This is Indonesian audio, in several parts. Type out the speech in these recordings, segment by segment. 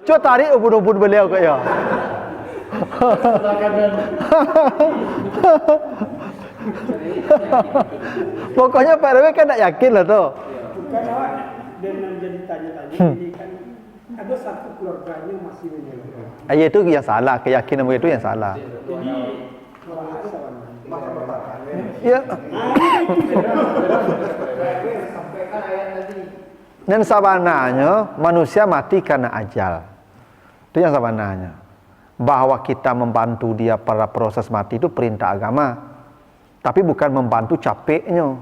Coba tarik ubun-ubun beliau kok ya. Pokoknya Pak RW kan tak yakin lah tuh. Bukan awak dengan jadi tanya-tanya ini kan ada satu keluarganya masih menyelesaikan. Ya itu yang salah, keyakinan itu yang salah. Jadi Ya. Dan sabananya manusia mati karena ajal. Itu yang sabananya. Bahwa kita membantu dia pada proses mati itu perintah agama. Tapi bukan membantu capeknya.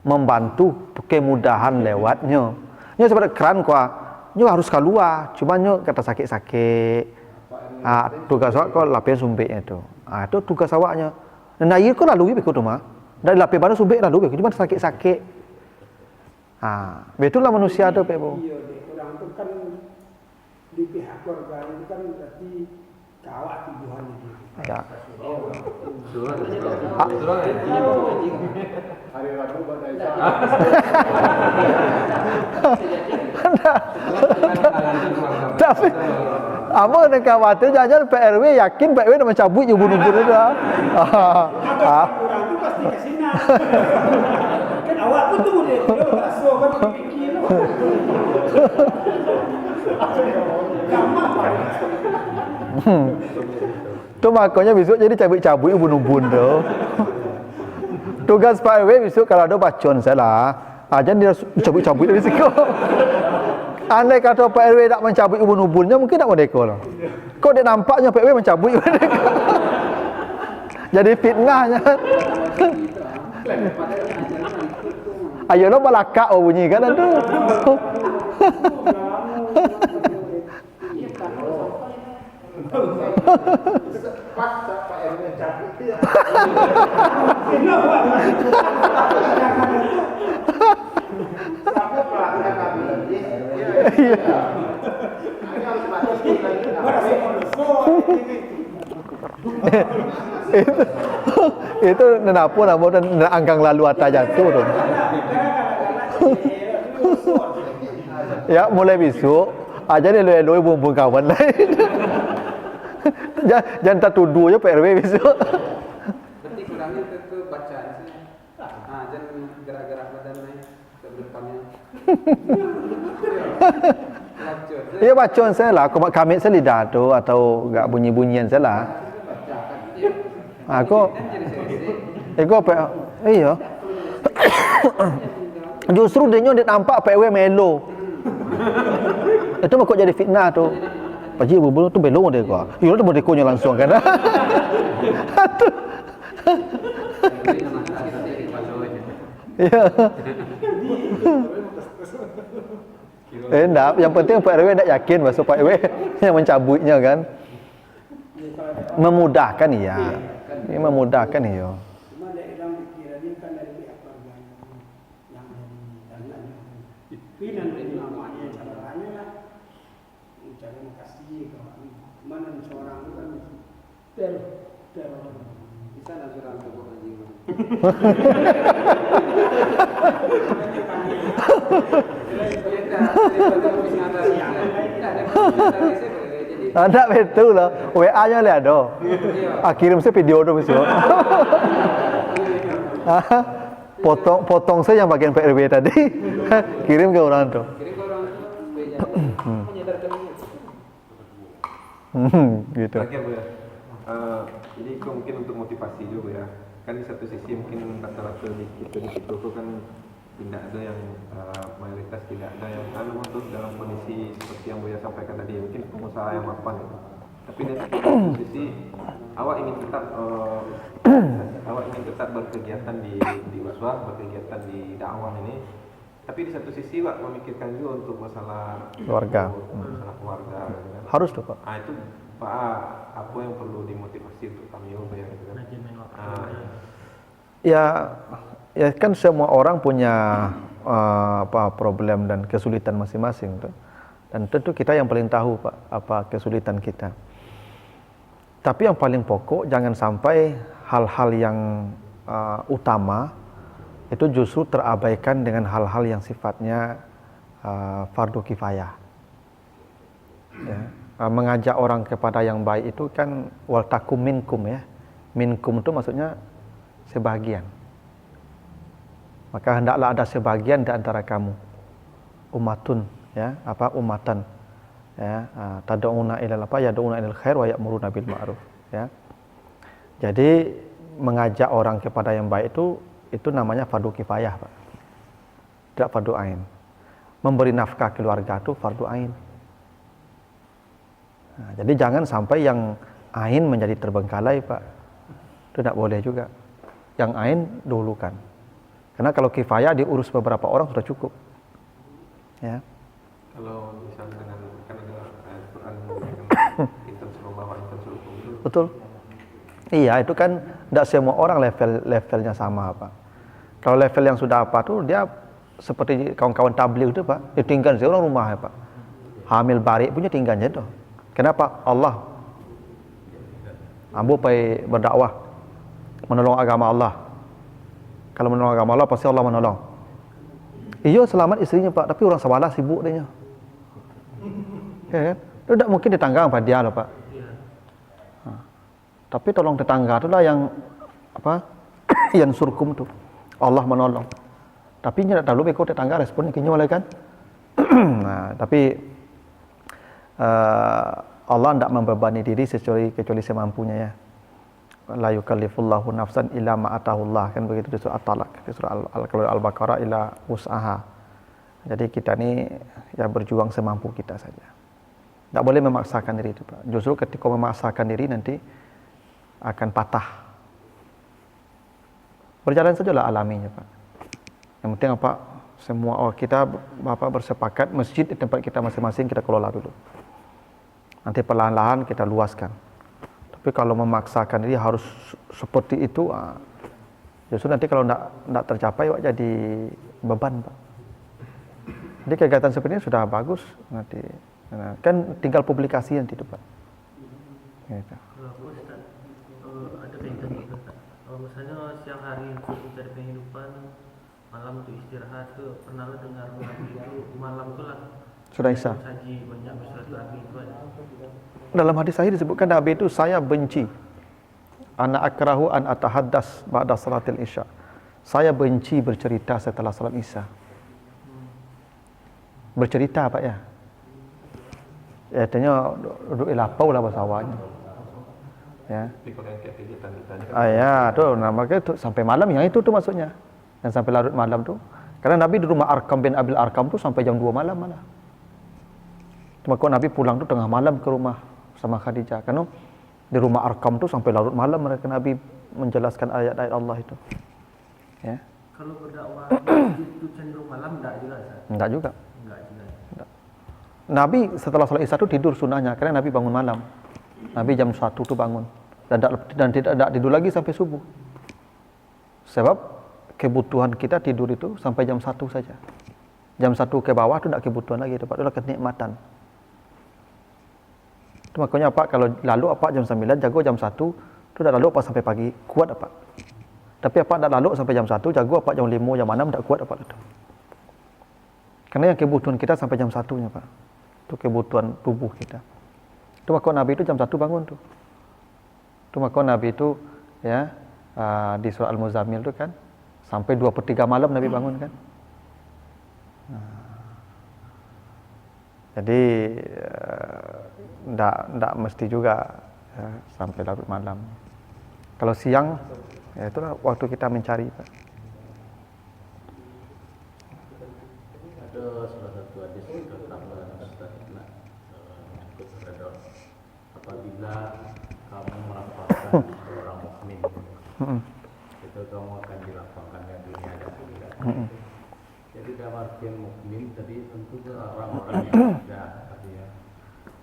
Membantu kemudahan lewatnya. Nya seperti keran kuah, nyo harus keluar. Cuma nyo kata sakit-sakit. Tugas awak kau lapis sumbeknya itu. Itu tugas awaknya. Dan air kau lalu begitu mah. Dari lapis baru sumbek lalu begitu. Cuma sakit-sakit. Betullah manusia tu Pak Bu. iya deh, orang itu kan di pihak keluarga itu kan berarti kawat tujuan itu. Ya. Hari Rabu pada Isya. Tapi apa nak khawatir jangan Pak RW yakin Pak RW dah mencabut ubun-ubun itu. Orang itu pasti kasih nak. Kan awak tu tunggu dia, dia rasa kan fikir tu. Tu makanya besok jadi cabut-cabut ubun-ubun tu. Tugas Pak RW besok kalau ada bacon salah, jangan dia cabut-cabut dari situ. Andai kata Pak RW tak mencabut ubun-ubunnya, mungkin tak merdeka lah. Kok dia nampaknya Pak RW mencabut merdeka. Jadi fitnahnya. Ayo lo balakak bunyi kan tu. Pas Pak RW cabut dia. Sampai pelaksanaan kami. Iya. Ini harus mati Itu nenapu namun angkang lalu atas jatuh tu. Ya mulai besok aja ni elok-elok bumbung kawan lain. Jangan tertuduh je Pak RW besok. Berarti kurangnya ke bacaan sih. Jangan gerak-gerak badan naik ke depannya. Ya bacaan saya lah, kami saya lidah tu atau enggak bunyi-bunyian saya lah. Aku apa? Iya. Justru dia nampak Pak RW melo. Itu mah kok jadi fitnah tu. Pakcik bubul tu belong dia kau. Yo tu berdekonya langsung kan. Ya. Enggak, yang penting Pak RW tak yakin bahasa Pak RW yang mencabutnya kan. Memudahkan iya. Ini memudahkan iya. Cuma dari dalam pikiran ini kan dari pihak keluarga yang tanya. Tapi nanti namanya caranya lah. Cara makasih ke mana seorang itu kan teror. Bisa nak surang tu anjing. Ada betul lah. WA-nya le ada. Kirim saya video tu besok. Potong saya yang bagian Pak RW tadi. Kirim ke orang tu. Kirim ke orang menyadarkan dia. Gitu. Terakhir Bu ya. Ini kok mungkin untuk motivasi juga ya. Kan di satu sisi mungkin rata-rata di kita itu kan tidak ada yang mayoritas tidak ada yang untuk dalam kondisi seperti yang Buya sampaikan tadi, mungkin pengusaha yang mapan gitu. Tapi di satu sisi awak ingin tetap berkegiatan di uswah, berkegiatan di dakwah ini. Tapi di satu sisi Pak memikirkan juga untuk masalah Keluarga. Masalah keluarga gitu kan. Harus tu Pak. Itu Pak, apa yang perlu dimotivasi untuk kami juga ya gitu kan. Ya kan semua orang punya problem dan kesulitan masing-masing tu. Dan tentu kita yang paling tahu Pak apa kesulitan kita. Tapi yang paling pokok jangan sampai hal-hal yang utama itu justru terabaikan dengan hal-hal yang sifatnya fardu kifayah. Ya. mengajak orang kepada yang baik itu kan wal takum minkum ya. Minkum itu maksudnya sebagian. Maka hendaklah ada sebagian di antara kamu ummatun ya, ummatan ya, tad'una ilal yad'una ilal khair wa ya'muruna bil ma'ruf ya. Jadi mengajak orang kepada yang baik itu namanya fardu kifayah, Pak. Tidak fardu ain. Memberi nafkah keluarga itu fardu ain. Nah, jadi jangan sampai yang ain menjadi terbengkalai, Pak. Itu tidak boleh juga. Yang ain dahulukan. Karena kalau kifayah diurus beberapa orang sudah cukup. Ya. Kalau misalnya dengan kan ada ayat Quran intan sallallahu alaihi wasallam. Betul. Iya, itu kan tidak semua orang levelnya sama, Pak. Kalau level yang sudah apa tuh dia seperti kawan-kawan tabligh itu, Pak. Dia tinggal di orang rumah ya, Pak. Hamil barik punya tinggalnya itu. Kenapa? Allah. Ambo pergi berdakwah menolong agama Allah. Kalau menolong agama Allah pasti Allah menolong. Iya selamat istrinya, Pak, tapi orang sebelah sibuk dia. Ya kan? Itu tidak mungkin tetangga sama dia loh, Pak. Tapi tolong tetangga itulah yang yang surkum tu. Allah menolong. Tapi tidak terlalu ikut tetangga respon kinya oleh kan. Nah, tapi Allah tidak membebani diri kecuali semampunya ya. La yukallifullahu nafsan illa ma atahullah, kan begitu di surah At-Talaq, di surah Al-Baqarah illa wus'aha. Jadi kita ni ya berjuang semampu kita saja. Tidak boleh memaksakan diri itu, Pak. Justru ketika memaksakan diri nanti akan patah. Berjalan sajalah alaminya, Pak. Yang penting apa? Semua kita bersepakat masjid di tempat kita masing-masing kita kelola dulu. Nanti perlahan-lahan kita luaskan. Tapi kalau memaksakan diri harus seperti itu, justru nanti kalau tidak tercapai Pak, jadi beban, Pak. Jadi kegiatan seperti ini sudah bagus nanti. Nah, kan tinggal publikasi nanti itu, Pak. Gitu. Ada kaitan gitu, Pak. Misalnya siang hari untuk mencari penghidupan, malam untuk istirahat, tuh pernah dengar Nabi itu malam itu lah. Sudah Isa. Saji banyak bersilaturahmi itu ada. Dalam hadis sahih disebutkan Nabi itu, saya benci ana akrahu an atahaddas ba'da salatil isya. Saya benci bercerita setelah salat isya. Bercerita Pak ya. Artinya duduk ilapau lah bahasa awalnya. Ya. Tapi kalau yang kayak kegiatan kita ni kan Ya, tuh namanya tuh sampai malam yang itu tuh maksudnya. Dan sampai larut malam tuh. Karena Nabi di rumah Arkam bin Abil Arkam tuh sampai jam 2 malam malah. Cuma kok Nabi pulang tuh tengah malam ke rumah sama Khadijah. Karena di rumah Arkam tuh sampai larut malam mereka Nabi menjelaskan ayat-ayat Allah itu. Ya. Kalau berdakwah itu cenderung malam enggak juga, Ustaz? Enggak juga. Enggak juga. Enggak. Nabi setelah salat Isya itu tidur sunahnya karena Nabi bangun malam. Nabi jam 1 tuh bangun dan tidak tidur lagi sampai subuh. Sebab kebutuhan kita tidur itu sampai jam 1 saja. Jam 1 ke bawah itu tidak kebutuhan lagi, itu Pak, itu kenikmatan. Itu makanya Pak kalau lalu apa jam 9 jago jam 1 itu dah lalu apa sampai pagi kuat apa. Tapi apa dah lalu sampai jam 1 jago apa jam 5 jam 6 tak kuat apa itu. Karena yang kebutuhan kita sampai jam 1-nya, Pak. Itu kebutuhan tubuh kita. Itu maka Nabi itu jam 1 bangun tuh. Itu maka Nabi itu ya di surah Al-Muzammil itu kan sampai 2/3 malam Nabi bangun kan. Jadi ndak mesti juga ya, sampai larut malam. Kalau siang ya itulah waktu kita mencari, Pak. Ada salah satu hadis tentang Ustaz nak menyangkut terhadap apabila kamu melapangkan seorang mukmin, itu kamu akan dilapangkan di dunia dan akhirat. Jadi dalam artian mukmin tadi tentu orang-orang yang sudah artinya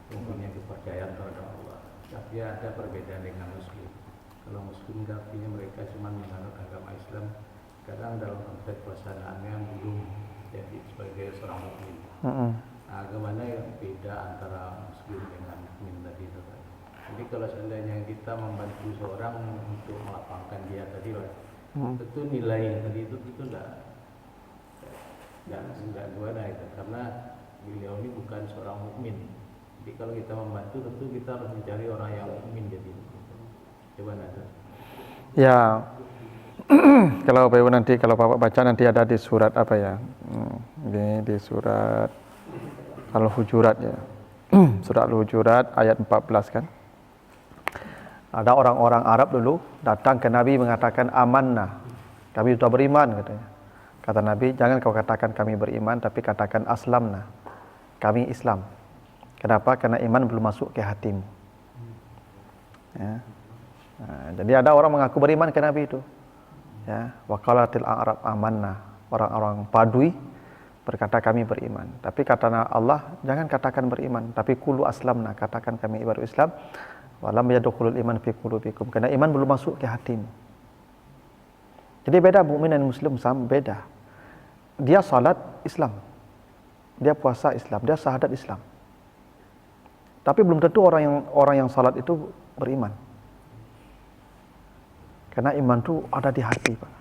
mempunyai kepercayaan terhadap Allah. Tapi ada perbedaan dengan muslim. Kalau muslim artinya mereka cuma menganut agama Islam, kadang dalam konteks pelaksanaannya belum jadi sebagai seorang mukmin. Nah, bagaimana yang beda antara muslim dengan mukmin tadi itu? Jadi kalau seandainya kita membantu seorang untuk melapangkan dia tadi, tentu nilai tadi itu enggak gimana itu, karena beliau ini bukan seorang mukmin. Jadi kalau kita membantu tentu kita harus mencari orang yang mukmin jadi. Coba nanti. Ya, kalau Bapak Ibu nanti, kalau Bapak baca nanti ada di surat apa ya? Ini di surat Al-Hujurat ya. Surat Al-Hujurat ayat 14 kan. Ada orang-orang Arab dulu datang ke Nabi mengatakan amanna. Kami sudah beriman katanya. Kata Nabi, jangan kau katakan kami beriman, tapi katakan aslamna. Kami Islam. Kenapa? Karena iman belum masuk ke hatimu. Ya. Nah, jadi ada orang mengaku beriman ke Nabi itu. Ya, waqalatil a'rab amanna. Orang-orang Badui berkata kami beriman. Tapi kata Allah, jangan katakan beriman, tapi qulu aslamna, katakan kami baru Islam. Walam yadkhulul iman fi qulubikum. Karena iman belum masuk ke hatimu. Jadi beda mukmin dan muslim sama beda. Dia salat Islam. Dia puasa Islam, dia syahadat Islam. Tapi belum tentu orang yang salat itu beriman. Karena iman itu ada di hati, Pak.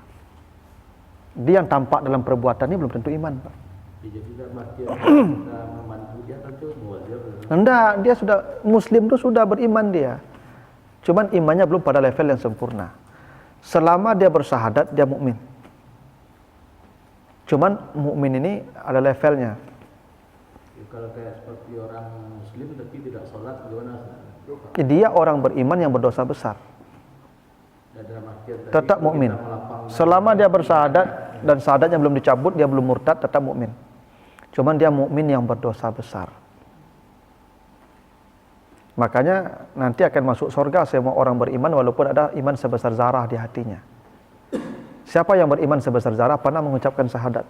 Dia yang tampak dalam perbuatannya belum tentu iman, Pak. Jadi dalam arti kita membantu dia tentu muwazir. Enggak, dia sudah muslim itu sudah beriman dia. Cuman imannya belum pada level yang sempurna. Selama dia bersyahadat, dia mukmin. Cuman mukmin ini ada levelnya. Ya, kalau kayak seperti orang muslim tapi tidak sholat gimana? Dia orang beriman yang berdosa besar. Dan dalam artian tadi Tetap kita mukmin. melapangkan- Selama dia bersyahadat dan syahadatnya belum dicabut, dia belum murtad, tetap mukmin. Cuman dia mukmin yang berdosa besar. Makanya nanti akan masuk surga semua orang beriman walaupun ada iman sebesar zarah di hatinya. Siapa yang beriman sebesar zarah pernah mengucapkan syahadat.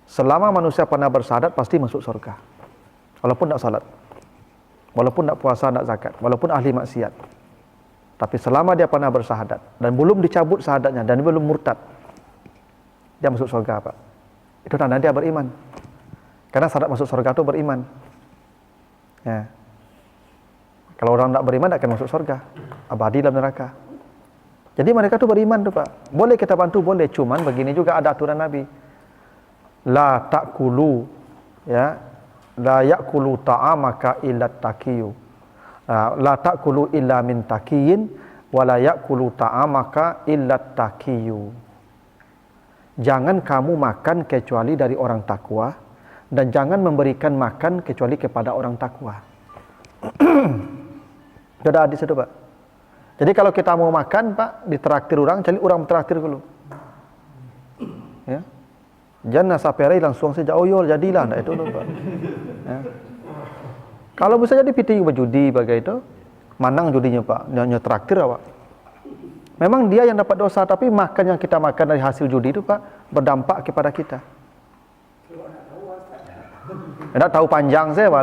Selama manusia pernah bersyahadat pasti masuk surga. Walaupun tidak salat. Walaupun tidak puasa, tidak zakat, walaupun ahli maksiat. Tapi selama dia pernah bersyahadat dan belum dicabut syahadatnya dan belum murtad, dia masuk surga, Pak. Itu tanda dia beriman. Karena syarat masuk surga itu beriman. Ya. Kalau orang tidak beriman tidak akan masuk surga, abadi dalam neraka. Jadi mereka tuh beriman tuh, Pak. Boleh kita bantu, boleh. Cuman begini juga ada aturan Nabi. La ta'kulu, ya, la ya'kulu ta'amaka illa taqiyu. La ta'kulu illa min taqiyin wa la ya'kulu ta'amaka illa taqiyu. Jangan kamu makan kecuali dari orang takwa dan jangan memberikan makan kecuali kepada orang takwa. Sudah hadis itu, Pak. Jadi kalau kita mau makan, Pak, ditraktir orang, cari orang traktir dulu. Ya. Jangan sapere langsung saja, oh yo jadilah, enggak itu dulu, Pak. Ya. Kalau bisa jadi piti berjudi bagai itu, manang judinya, Pak, nyonya traktir, Pak. Memang dia yang dapat dosa, tapi makan yang kita makan dari hasil judi itu, Pak, berdampak kepada kita. Tidak tahu panjang saya, Pak.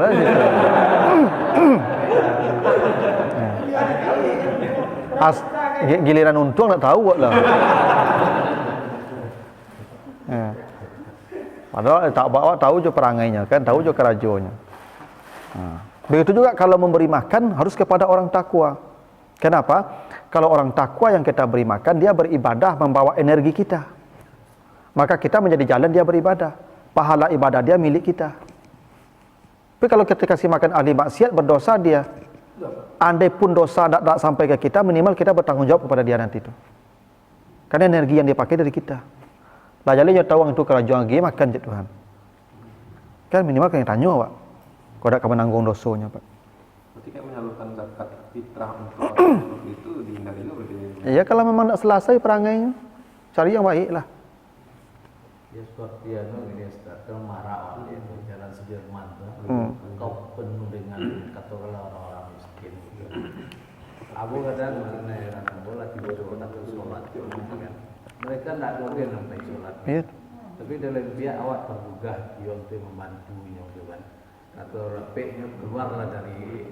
Giliran untung tidak tahu lah. Padahal tak bawa tahu je perangainya, kan tahu je kerajonya. Begitu juga kalau memberi makan harus kepada orang takwa. Kenapa? Kalau orang takwa yang kita beri makan, dia beribadah membawa energi kita. Maka kita menjadi jalan dia beribadah. Pahala ibadah dia milik kita. Tapi kalau kita kasih makan ahli maksiat, berdosa dia. Andai pun dosa tidak sampai ke kita, minimal kita bertanggung jawab kepada dia nanti itu. Karena energi yang dia pakai dari kita. Lah jadi dia tahu itu kerajaan lagi makan je Tuhan. Kan minimal kan tanya, Pak. Kau ada menanggung dosanya, Pak. Berarti kayak menyalurkan zakat fitrah untuk orang seperti itu dihindari juga berarti. Iya, kalau memang tidak selesai perangainya, cari yang baik lah. Ya seperti ini Ustaz, kalau marah oleh jalan Sudirman tuh, kau penuh dengan katakanlah orang-orang miskin. Aku kadang mengenai orang bola tiba sholat kan. Mereka tidak dogen sampai sholat. Iya. Tapi dalam pihak awak tergugah dia untuk membantu gitu kan. Atau rapeknya keluarlah dari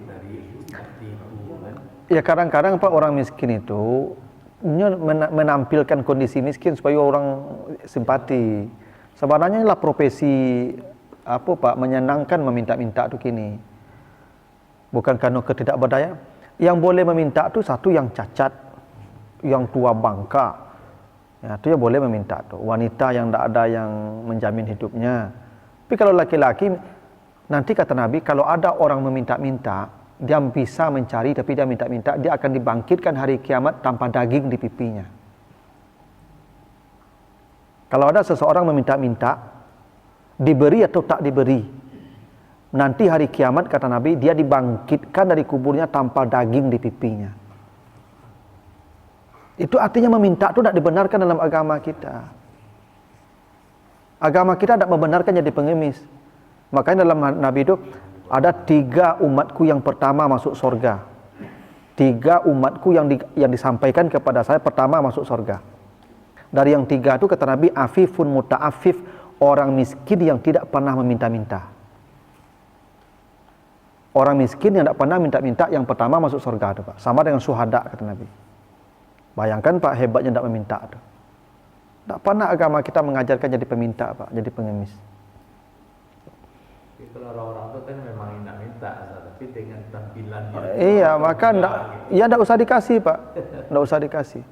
hati itu kan. Ya kadang-kadang Pak orang miskin itu menampilkan kondisi miskin supaya orang simpati. Sebenarnya lah profesi apa Pak menyenangkan meminta-minta tu kini. Bukan karena ketidakberdayaan. Yang boleh meminta tu satu yang cacat, yang tua bangka. Ya, itu yang boleh meminta tu. Wanita yang tidak ada yang menjamin hidupnya. Tapi kalau laki-laki Nanti kata Nabi, kalau ada orang meminta-minta, dia bisa mencari tapi dia minta-minta, dia akan dibangkitkan hari kiamat tanpa daging di pipinya. Kalau ada seseorang meminta-minta, diberi atau tak diberi, nanti hari kiamat kata Nabi, dia dibangkitkan dari kuburnya tanpa daging di pipinya. Itu artinya meminta itu tidak dibenarkan dalam agama kita. Agama kita tidak membenarkan jadi pengemis. Makanya dalam Nabi itu ada 3 umatku yang pertama masuk surga. 3 umatku yang disampaikan kepada saya pertama masuk surga. Dari yang 3 itu kata Nabi, afifun muta'afif, orang miskin yang tidak pernah meminta-minta. Orang miskin yang tidak pernah minta-minta yang pertama masuk surga itu, Pak. Sama dengan syuhada kata Nabi. Bayangkan Pak, hebatnya tidak meminta itu. Tidak pernah agama kita mengajarkan jadi peminta, Pak, jadi pengemis. Kalau orang-orang itu kan memang tidak minta, tapi dengan tampilan Iya, maka tidak usah dikasih, Pak. Tidak usah dikasih.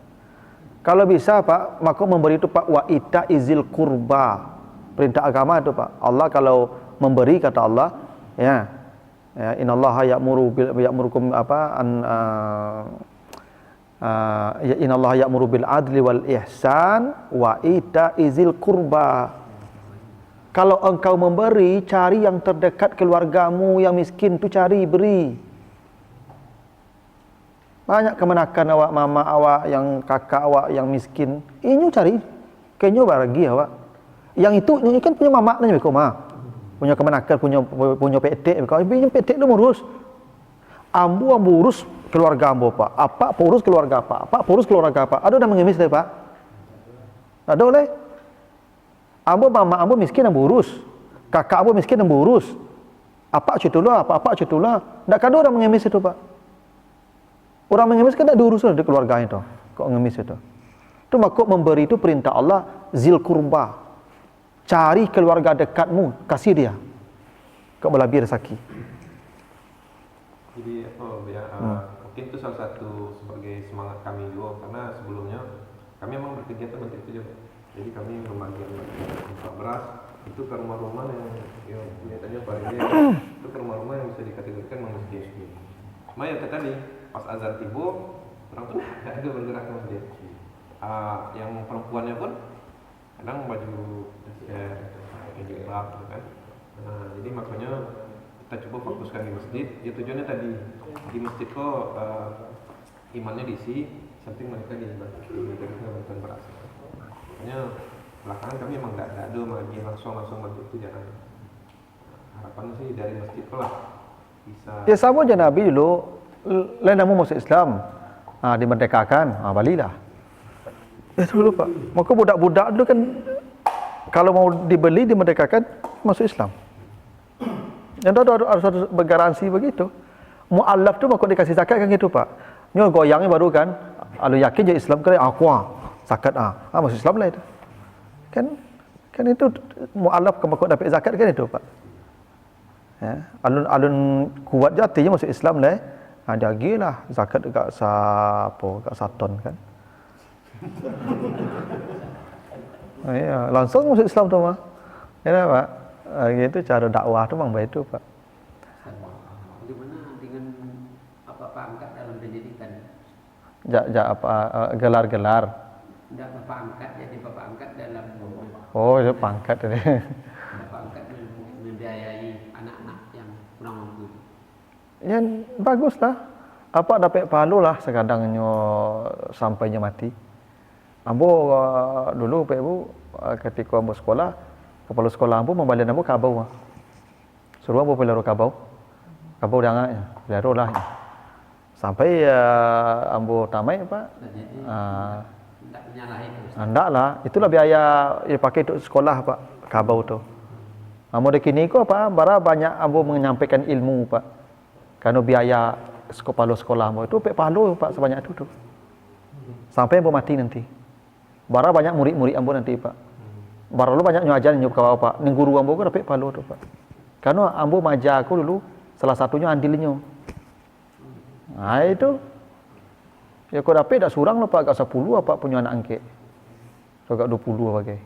Kalau bisa, Pak, maka memberi itu, Pak, wa ita izil kurba. Perintah agama itu, Pak. Allah kalau memberi, kata Allah, ya innallaha ya'murukum innallaha ya'muru bil adli wal ihsan wa ita izil kurba. Kalau engkau memberi, cari yang terdekat keluargamu yang miskin tu, cari, beri. Banyak kemenakan awak, mama awak, yang kakak awak yang miskin. Inyo cari, kenyo bagi awak. Yang itu kan punya mamak nanya kau mah. Punya kemenakan, punya petek, kau punya petek lu urus. Ambu urus keluarga ambu, Pak. Apa urus keluarga apa? Apa urus keluarga apa? Ada yang mengemis deh, Pak. Ada oleh. Mama ambo miskin ambo urus. Kakak ambo miskin ambo urus. Apa cutula, apa cutula. Ndak ada orang mengemis itu, Pak. Orang mengemis kan tidak diurus di keluarga itu. Kok mengemis itu? Itu makuk memberi itu perintah Allah, zil kurba. Cari keluarga dekatmu, kasih dia. Kok melabir rezeki. Jadi mungkin itu salah satu sebagai semangat kami juga, karena sebelumnya kami memang berkegiatan untuk itu juga. Jadi kami membagian beras itu ke rumah-rumah yang kelihatannya paling itu ke rumah-rumah yang bisa dikategorikan miskin. Cuma ya tadi pas azan tiba, orang tuh nggak ada bergerak ke masjid. Yang perempuannya pun kadang baju jilbab, kan. Jadi makanya kita coba fokuskan di masjid. Ya tujuannya tadi di masjid kok imannya diisi, samping mereka diberikan bantuan beras. Makanya belakangan kami memang tidak ada lagi langsung masjid itu, jangan. Harapannya sih dari masjid lah bisa. Ya sama aja Nabi dulu, lain namu masuk Islam, dimerdekakan, balilah. Itu dulu, Pak. Maka budak-budak dulu kan kalau mau dibeli dimerdekakan masuk Islam. Yang harus bergaransi begitu. Mu'allaf tu maka dikasih zakat kan gitu, Pak. Nyo goyangnya baru kan, alu yakin je Islam kali aku zakat masuk Islam lah itu. Kan itu mu'allaf maka dapat zakat kan itu, Pak. Ya, alun kuat jatinya masuk Islam lah. Jagilah zakat dekat dekat saton kan. Iya, langsung masuk Islam tu mah. Ya, Pak. Gitu cara dakwah tu memang begitu, Pak. Bagaimana dengan apa angkat dalam pendidikan? Gelar-gelar. Tidak bapak angkat, jadi bapak angkat dalam Oh, itu pangkat ini. bapak angkat membiayai anak-anak yang kurang mampu. Ya baguslah. Apa dapat pahala lah sekadangnya sampainya mati. Ambo dulu Pak Ibu ketika ambo sekolah, kepala sekolah ambo membalin ambo kabau. Suruh ambo pelero kabau. Kabau dangannya, pelero lah. Sampai ambo tamai, Pak. Tidak menyalahi itu. Enggak lah, itulah biaya dipakai untuk sekolah, Pak. Kabau tu. Ambo di kini ko apa? Bara banyak ambo menyampaikan ilmu, Pak. Karena biaya kepala sekolah ambo itu Pak pahala, Pak, sebanyak itu tu. Sampai ambo mati nanti. Bara banyak murid-murid ambo nanti, Pak. Bara lu banyak ngajar nyup kau, Pak. Ning guru ambo ko dapat pahala tu, Pak. Karena ambo maja aku dulu salah satunya andilnya. Nah itu. Ya kau dapat dak surang lah, Pak, agak 10 apa punya anak angke. Agak 20 bagai.